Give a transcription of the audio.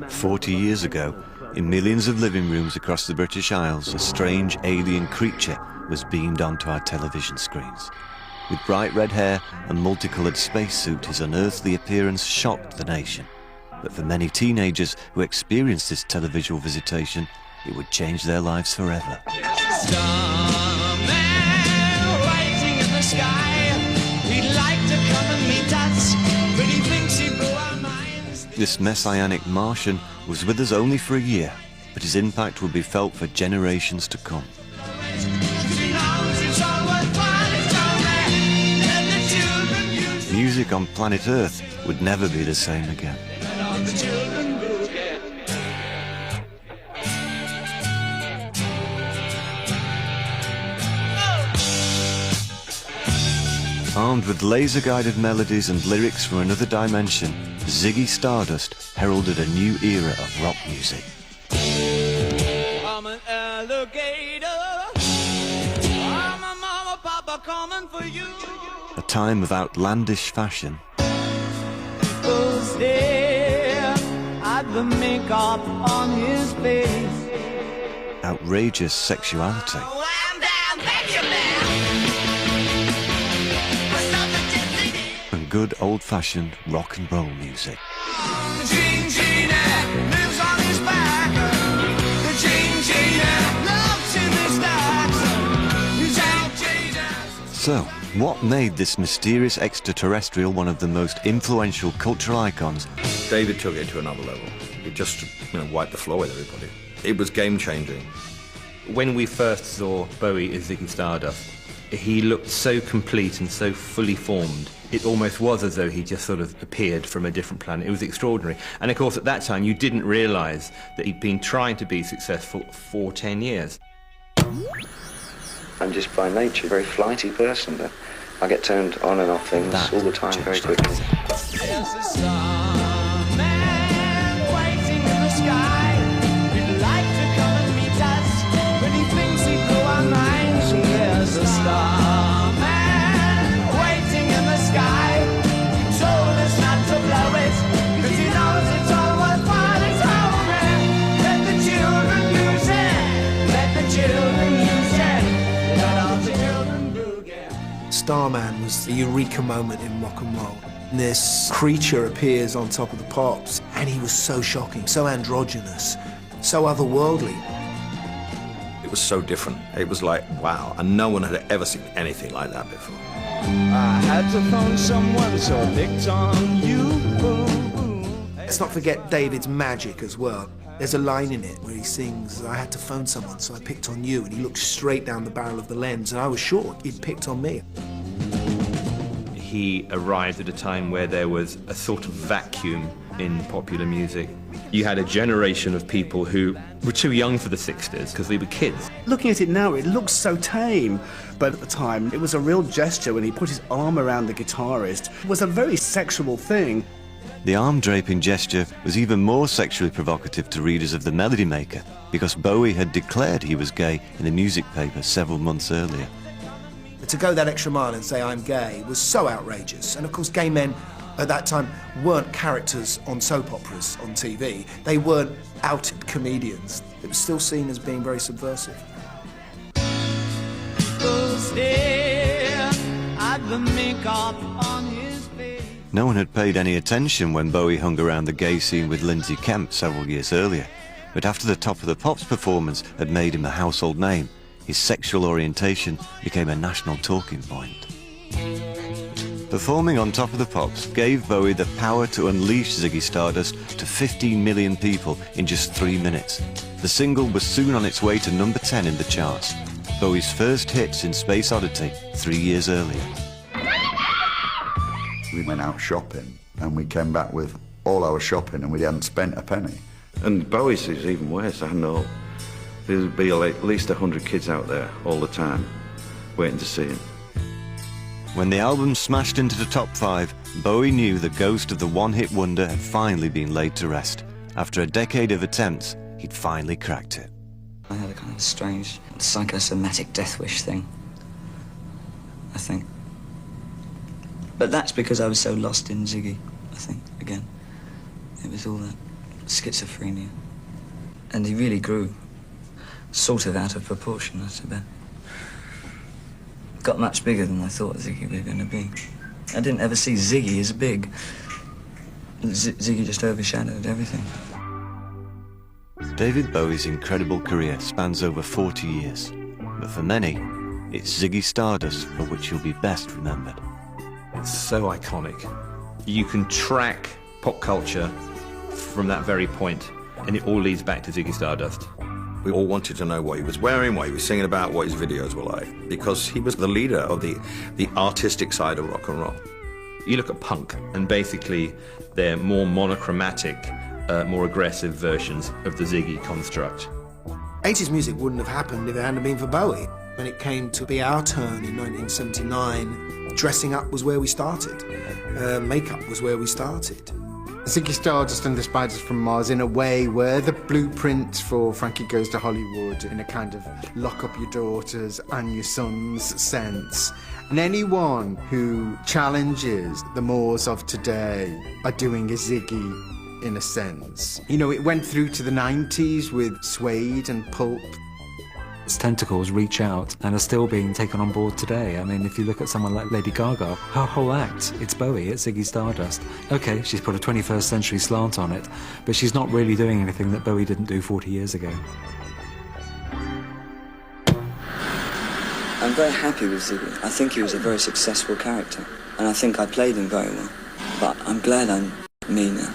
40 years ago, in millions of living rooms across the British Isles, a strange alien creature was beamed onto our television screens. With bright red hair and multicoloured spacesuit, his unearthly appearance shocked the nation. But for many teenagers who experienced this televisual visitation, it would change their lives forever. This messianic Martian was with us only for a year, but his impact would be felt for generations to come. Music on planet Earth would never be the same again. Armed with laser-guided melodies and lyrics from another dimension, Ziggy Stardust heralded a new era of rock music. I'm an alligator. I'm a mama, papa coming for you. A time of outlandish fashion. People stare at the makeup on his face. Outrageous sexuality. And good old-fashioned rock and roll music. The Gene Genie lives on his back. The Gene Genie loves in his stacks. So, what made this mysterious extraterrestrial one of the most influential cultural icons? David took it to another level. It just, wiped the floor with everybody. It was game-changing. When we first saw Bowie as Ziggy Stardust, he looked so complete and so fully formed. It almost was as though he just sort of appeared from a different planet. It was extraordinary. And of course, at that time, you didn't realise that he'd been trying to be successful for 10 years. I'm just by nature a very flighty person, but I get turned on and off things all the time very quickly. There's a starman waiting in the sky. He'd like to come and meet us, but he thinks he'd blow our minds. There's a starman waiting in the sky. He told us not to blow it, cause he knows it's all worthwhile. It's over. Let the children use it. Let the children use it. Starman was the eureka moment in rock and roll. This creature appears on Top of the Pops, and he was so shocking, so androgynous, so otherworldly. It was so different. It was like, wow, and no one had ever seen anything like that before. I had to phone someone, so I picked on you. Let's not forget David's magic as well. There's a line in it where he sings, I had to phone someone, so I picked on you, and he looked straight down the barrel of the lens, and I was sure he'd picked on me. He arrived at a time where there was a sort of vacuum in popular music. You had a generation of people who were too young for the 60s because they were kids. Looking at it now, it looks so tame, but at the time, it was a real gesture when he put his arm around the guitarist. It was a very sexual thing. The arm-draping gesture was even more sexually provocative to readers of The Melody Maker, because Bowie had declared he was gay in a music paper several months earlier. To go that extra mile and say I'm gay was so outrageous. And of course, gay men at that time weren't characters on soap operas on TV. They weren't outed comedians. It was still seen as being very subversive. No one had paid any attention when Bowie hung around the gay scene with Lindsay Kemp several years earlier. But after the Top of the Pops performance had made him a household name, his sexual orientation became a national talking point. Performing on Top of the Pops gave Bowie the power to unleash Ziggy Stardust to 15 million people in just 3 minutes. The single was soon on its way to number 10 in the charts, Bowie's first hit since Space Oddity 3 years earlier. We went out shopping and we came back with all our shopping and we hadn't spent a penny. And Bowie's is even worse. I know there'd be at least 100 kids out there all the time waiting to see him. When the album smashed into the top 5, Bowie knew the ghost of the one-hit wonder had finally been laid to rest. After a decade of attempts, he'd finally cracked it. I had a kind of strange psychosomatic death wish thing, I think. But that's because I was so lost in Ziggy, I think, again. It was all that. schizophrenia. And he really grew sort of out of proportion, I suppose. Got much bigger than I thought Ziggy was going to be. I didn't ever see Ziggy as big. Ziggy just overshadowed everything. David Bowie's incredible career spans over 40 years, but for many, it's Ziggy Stardust for which he'll be best remembered. It's so iconic. You can track pop culture from that very point, and it all leads back to Ziggy Stardust. We all wanted to know what he was wearing, what he was singing about, what his videos were like, because he was the leader of the artistic side of rock and roll. You look at punk, and basically they're more monochromatic, more aggressive versions of the Ziggy construct. 80s music wouldn't have happened if it hadn't been for Bowie. When it came to be our turn in 1979, dressing up was where we started. Makeup was where we started. Ziggy Stardust and the Spiders from Mars, in a way, were the blueprint for Frankie Goes to Hollywood, in a kind of lock up your daughters and your sons sense. And anyone who challenges the mores of today are doing a Ziggy, in a sense. You know, it went through to the 90s with Suede and Pulp. Its tentacles reach out and are still being taken on board today. I mean, if you look at someone like Lady Gaga, her whole act, it's Bowie, it's Ziggy Stardust. Okay, she's put a 21st century slant on it, but she's not really doing anything that Bowie didn't do 40 years ago. I'm very happy with Ziggy. I think he was a very successful character, and I think I played him very well. But I'm glad I'm me now.